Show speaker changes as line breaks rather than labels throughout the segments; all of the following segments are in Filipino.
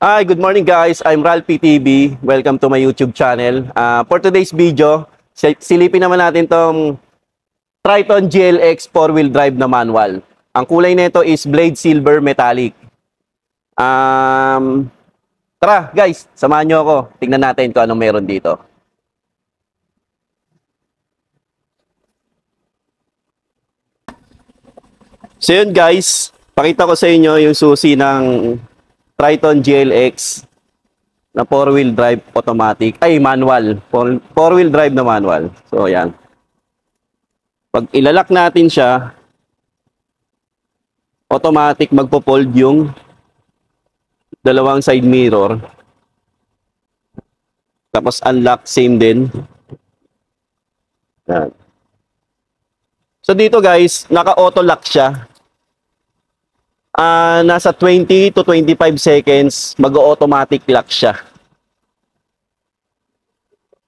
Hi, good morning guys. I'm Ral PTV. Welcome to my YouTube channel. For today's video, silipin naman natin tong Triton GLX 4-wheel drive na manual. Ang kulay nito is Blade Silver Metallic. Tara guys, samahan nyo ako. Tingnan natin kung anong meron dito. So yun guys, pakita ko sa inyo yung susi ng Triton GLX na 4-wheel drive automatic, manual, 4-wheel drive na manual. So ayan. Pag ilalak natin siya, automatic magpo-fold yung dalawang side mirror. Tapos unlock, same din. Ayan. So dito guys, naka-auto lock siya. Nasa 20 to 25 seconds, mag-automatic lock siya.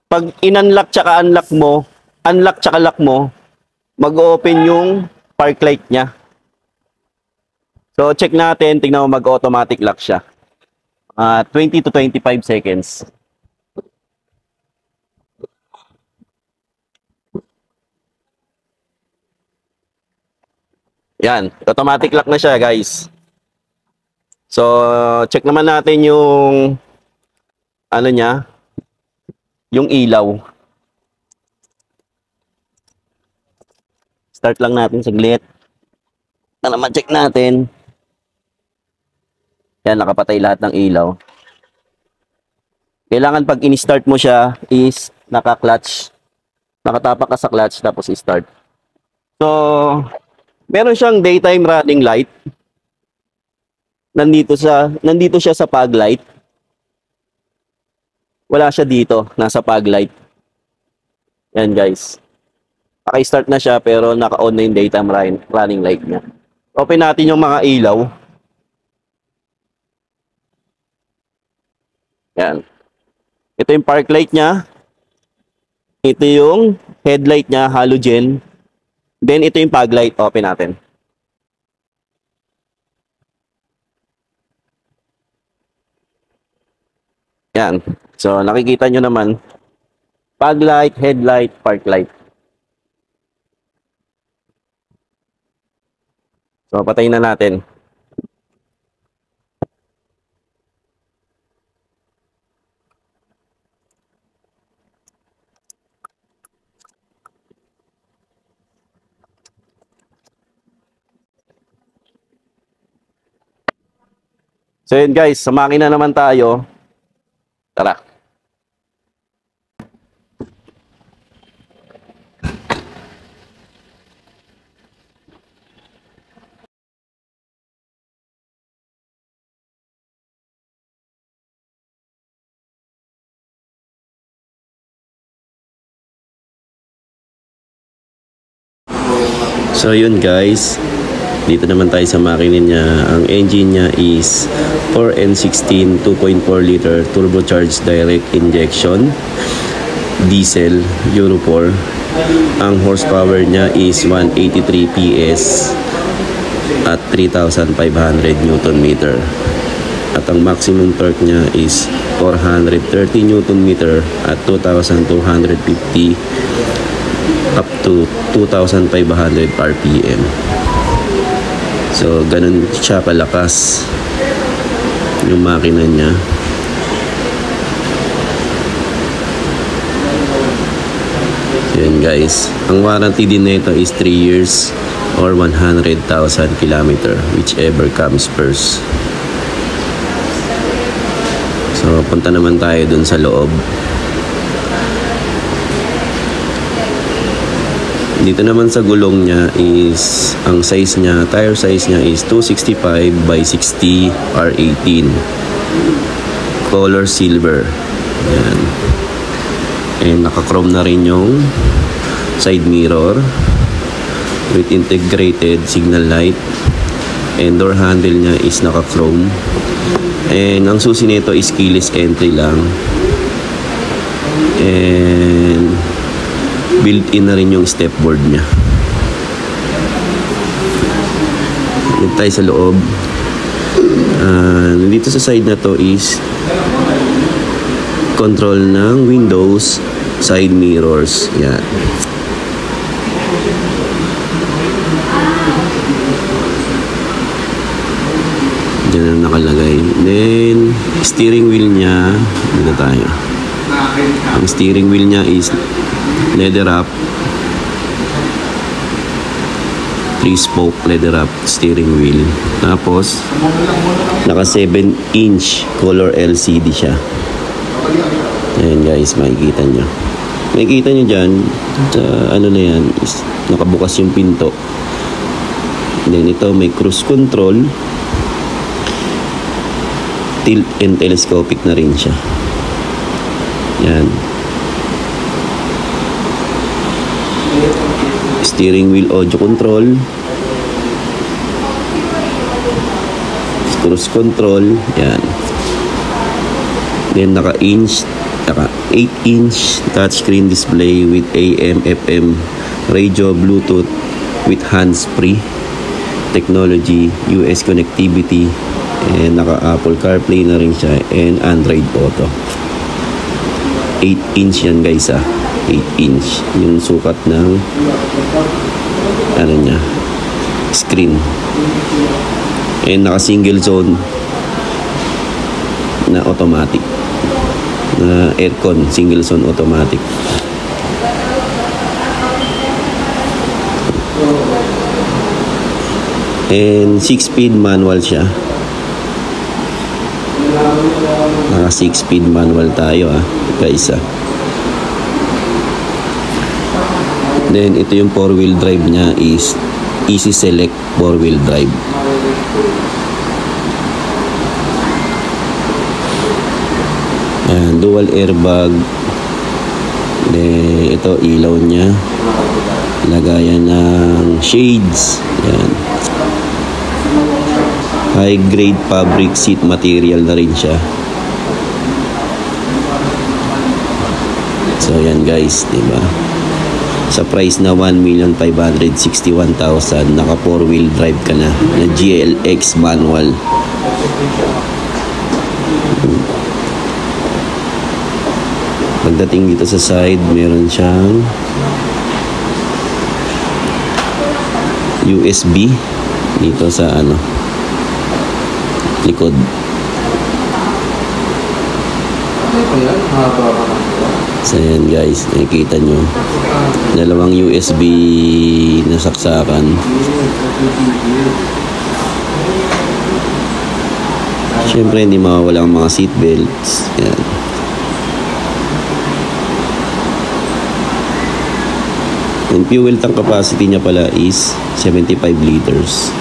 Pag in-unlock tsaka unlock tsaka lock mo, mag-open yung park light niya. So check natin, tingnan mo mag-automatic lock siya. 20 to 25 seconds. Yan, automatic lock na siya, guys. So, check naman natin yung ano niya, yung ilaw. Start lang natin saglit. Para ma-check natin. Yan, nakapatay lahat ng ilaw. Kailangan pag in-start mo siya is naka-clutch. Nakatapak ka sa clutch tapos i-start. So, meron siyang daytime running light. Nandito siya sa fog light. Wala siya dito, nasa fog light. Yan guys. Naka-start na siya pero naka-on na yung daytime running light niya. Open natin yung mga ilaw. Yan. Ito yung park light niya. Ito yung headlight niya, halogen. Then, ito yung fog light. Open natin. Yan. So, nakikita nyo naman. Fog light, headlight, park light. So, patayin na natin. So yun guys, sa makina naman tayo. Tara. So yun guys, dito naman tayo sa makina niya. Ang engine niya is 4N16 2.4 liter turbocharged direct injection diesel Euro 4. Ang horsepower niya is 183 PS at 3,500 Newton meter. At ang maximum torque niya is 430 Newton meter at 2,250 up to 2,500 RPM. So, ganun siya kalakas yung makina niya. So, yan guys. Ang warranty din nito is 3 years or 100,000 kilometer, whichever comes first. So, punta naman tayo dun sa loob. Dito naman sa gulong niya is ang size niya, tire size niya is 265 by 60 R18. Color silver. Yan. And naka-chrome na rin yung side mirror with integrated signal light. And door handle niya is naka-chrome. And ang susi nito is keyless entry lang. And built-in na rin yung stepboard niya. Dito tayo sa loob. Dito sa side na to is control ng windows, side mirrors. Yan. Diyan ang nakalagay. Then, steering wheel niya, dito tayo. Ang steering wheel niya is leather wrap. 3-spoke leather wrap steering wheel. Tapos, naka 7-inch color LCD siya. Ayan guys, makikita nyo. Makikita nyo dyan, sa ano na yan, is nakabukas yung pinto. Then ito, may cruise control. Tilt and telescopic na rin siya. Yan. Steering wheel audio control. Cruise control. Yan. Then naka 8-inch touchscreen display with AM, FM, radio, Bluetooth with hands-free technology, US connectivity, and naka Apple CarPlay na rin siya, and Android Auto. 8-inch yan guys 8-inch yung sukat ng ano niya, screen, and naka single zone na automatic na aircon, single zone automatic. And 6-speed manual siya. Naka 6-speed manual tayo guys Then ito yung 4-wheel drive niya is Easy Select 4-wheel drive. Ayan, dual airbag. Then ito ilaw niya. Lagayan ng shades. Ayan. High grade fabric seat material na rin siya. So yan guys, diba? Sa price na 1,561,000, naka 4-wheel drive ka na GLX manual. Pagdating dito sa side, meron siyang USB dito sa likod. So yan guys, nakikita nyo dalawang USB na saksakan. Siyempre hindi mawawala ang mga seat belts. Yan. Yung fuel tank capacity niya pala is 75 liters.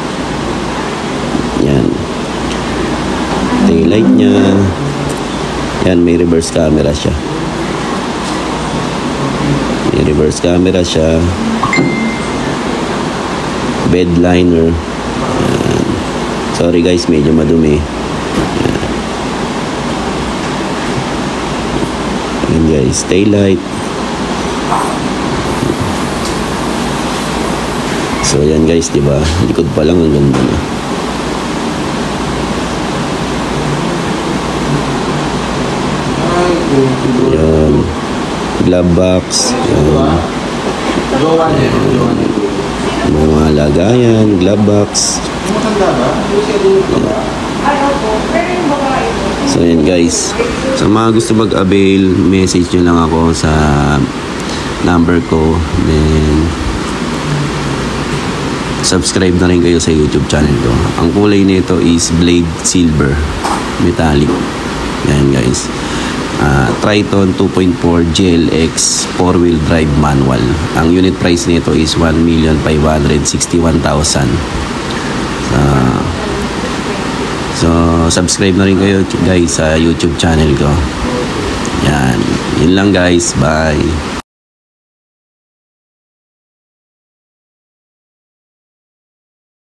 Yan. Taillight niya. Yan, may reverse camera siya. May reverse camera siya. Bed liner. Yan. Sorry guys, medyo madumi. Yan. Yan guys, taillight. So yan guys, diba? Likod pa lang ang ganda na. Yan. Glove box. Yan. Mga lagayan, glove box. Yan. So yan guys. Sa mga gusto mag-avail, message nyo lang ako sa number ko. Then subscribe na rin kayo sa YouTube channel ko. Ang kulay nito is Blade Silver Metallic. Yan guys. Triton 2.4 GLX 4-wheel drive manual. Ang unit price nito is 1,561,000. So subscribe na rin kayo guys sa YouTube channel ko. Yan. Yun lang guys. Bye.